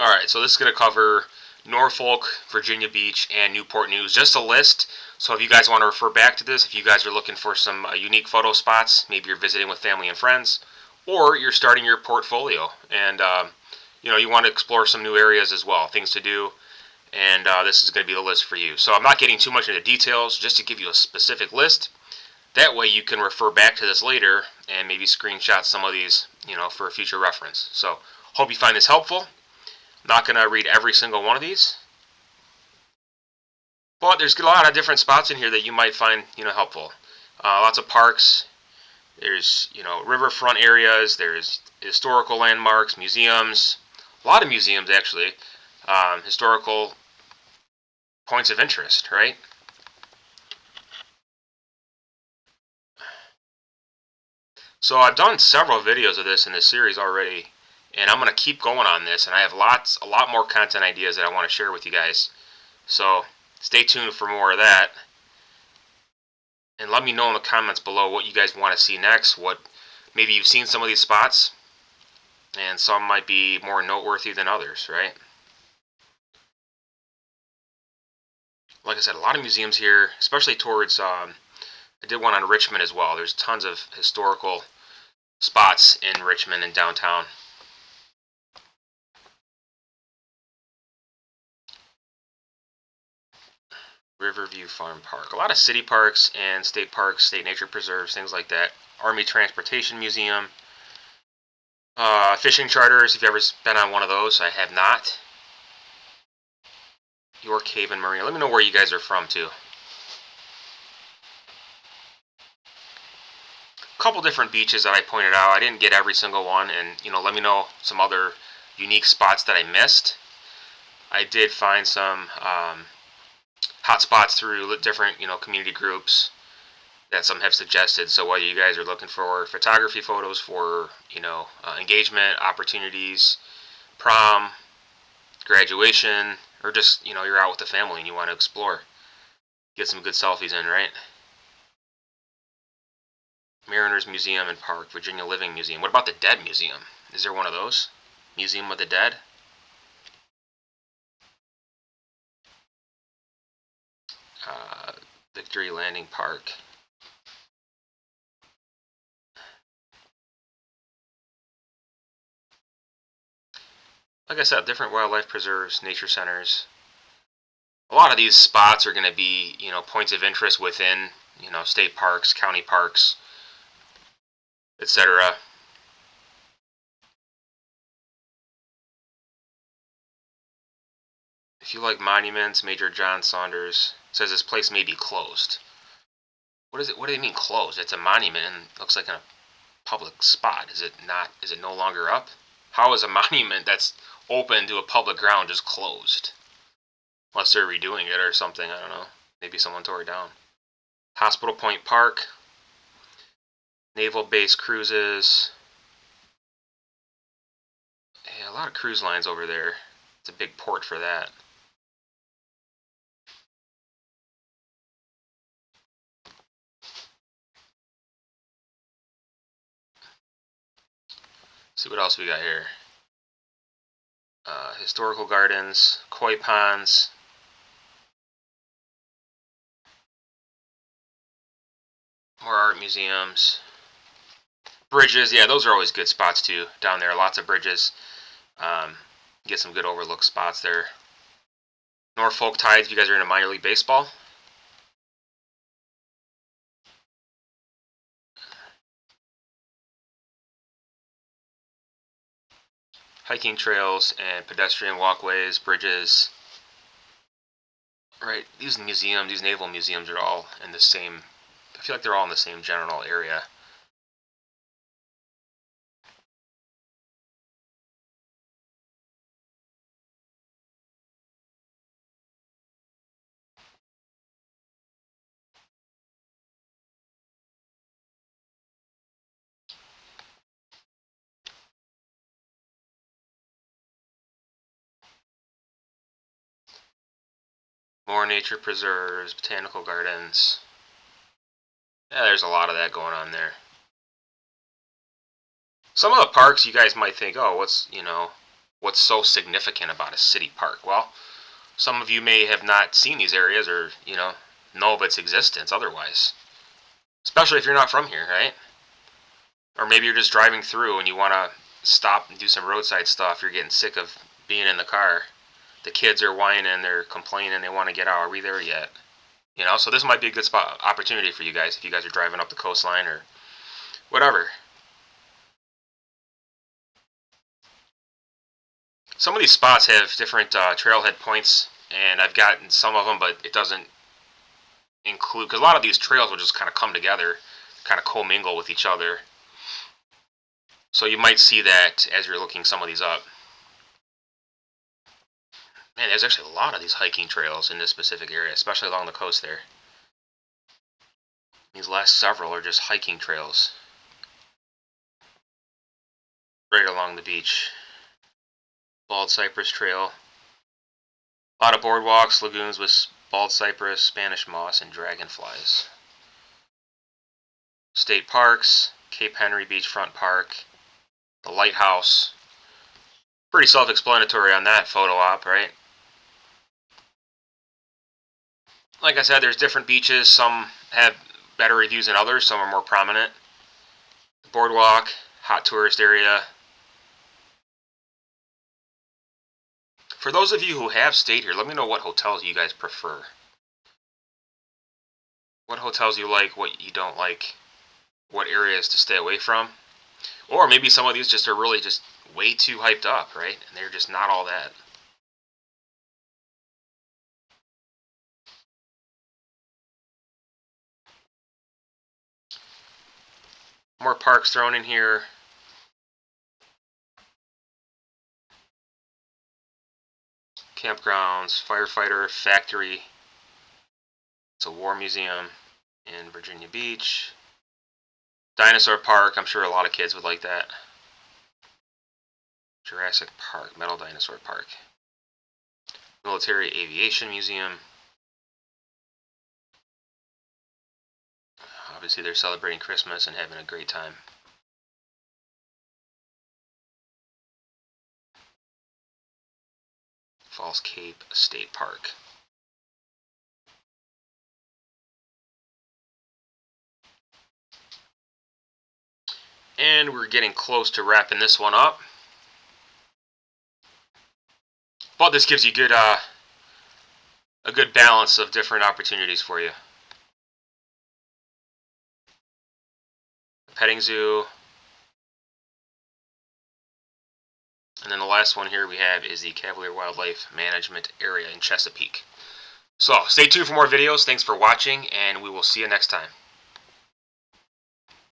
Alright, so this is going to cover Norfolk, Virginia Beach, and Newport News. Just a list. So if you guys want to refer back to this, if you guys are looking for some unique photo spots, maybe you're visiting with family and friends, or you're starting your portfolio, and you want to explore some new areas as well, things to do, and this is going to be the list for you. So I'm not getting too much into details, just to give you a specific list. That way you can refer back to this later and maybe screenshot some of these, for future reference. So hope you find this helpful. Not going to read every single one of these, but there's a lot of different spots in here that you might find helpful. Lots of parks. There's riverfront areas. There's historical landmarks, museums. A lot of museums actually. Historical points of interest, right? So I've done several videos of this in this series already, and I'm going to keep going on this, and I have a lot more content ideas that I want to share with you guys. So stay tuned for more of that, and let me know in the comments below what you guys want to see next. What maybe you've seen some of these spots, and some might be more noteworthy than others, right? Like I said, a lot of museums here, especially towards I did one on Richmond as well. There's tons of historical spots in Richmond and downtown. Riverview Farm Park. A lot of city parks and state parks, state nature preserves, things like that. Army Transportation Museum. Fishing charters, if you've ever been on one of those. I have not. York Haven Marina. Let me know where you guys are from too. A couple different beaches that I pointed out. I didn't get every single one, and let me know some other unique spots that I missed. I did find some hot spots through different community groups that some have suggested. So whether you guys are looking for photography photos for engagement opportunities, prom, graduation, or just you're out with the family and you want to explore, get some good selfies in, right? Mariners Museum and Park, Virginia Living Museum. What about the Dead Museum? Is there one of those? Museum of the Dead? Victory Landing Park. Like I said, different wildlife preserves, nature centers. A lot of these spots are going to be, points of interest within, state parks, county parks, etc. If you like monuments, Major John Saunders says this place may be closed. What is it? What do they mean closed? It's a monument and looks like a public spot. Is it not? Is it no longer up? How is a monument that's open to a public ground just closed? Unless they're redoing it or something. I don't know. Maybe someone tore it down. Hospital Point Park. Naval Base Cruises. Yeah, a lot of cruise lines over there. It's a big port for that. See what else we got here. Historical gardens, koi ponds. More art museums. Bridges, yeah, those are always good spots too. Down there, lots of bridges. Get some good overlook spots there. Norfolk Tides, if you guys are into minor league baseball. Hiking trails and pedestrian walkways, bridges. Right, these museums, these naval museums are all in the same, I feel like they're all in the same general area. More nature preserves, botanical gardens. Yeah, there's a lot of that going on there. Some of the parks you guys might think, oh, what's, what's so significant about a city park? Well, some of you may have not seen these areas or, know of its existence otherwise. Especially if you're not from here, right? Or maybe you're just driving through and you want to stop and do some roadside stuff. You're getting sick of being in the car. The kids are whining, they're complaining, they want to get out. Are we there yet? So this might be a good opportunity for you guys if you guys are driving up the coastline or whatever. Some of these spots have different trailhead points, and I've gotten some of them, but it doesn't include, because a lot of these trails will just kind of come together, kind of commingle with each other. So you might see that as you're looking some of these up. Man, there's actually a lot of these hiking trails in this specific area, especially along the coast there. These last several are just hiking trails right along the beach. Bald Cypress Trail. A lot of boardwalks, lagoons with bald cypress, Spanish moss, and dragonflies. State parks, Cape Henry Beachfront Park, the lighthouse. Pretty self-explanatory on that photo op, right? Like I said, there's different beaches. Some have better reviews than others. Some are more prominent. Boardwalk, hot tourist area. For those of you who have stayed here, let me know what hotels you guys prefer. What hotels you like, what you don't like, what areas to stay away from. Or maybe some of these just are really just way too hyped up, right? And they're just not all that. More parks thrown in here. Campgrounds, firefighter, factory. It's a war museum in Virginia Beach. Dinosaur Park, I'm sure a lot of kids would like that. Jurassic Park, Metal Dinosaur Park. Military Aviation Museum. Obviously they're celebrating Christmas and having a great time. Falls Cape State Park. And we're getting close to wrapping this one up. But this gives you a good balance of different opportunities for you. Petting zoo. And then the last one here we have is the Cavalier Wildlife Management Area in Chesapeake. So stay tuned for more videos. Thanks for watching, and we will see you next time.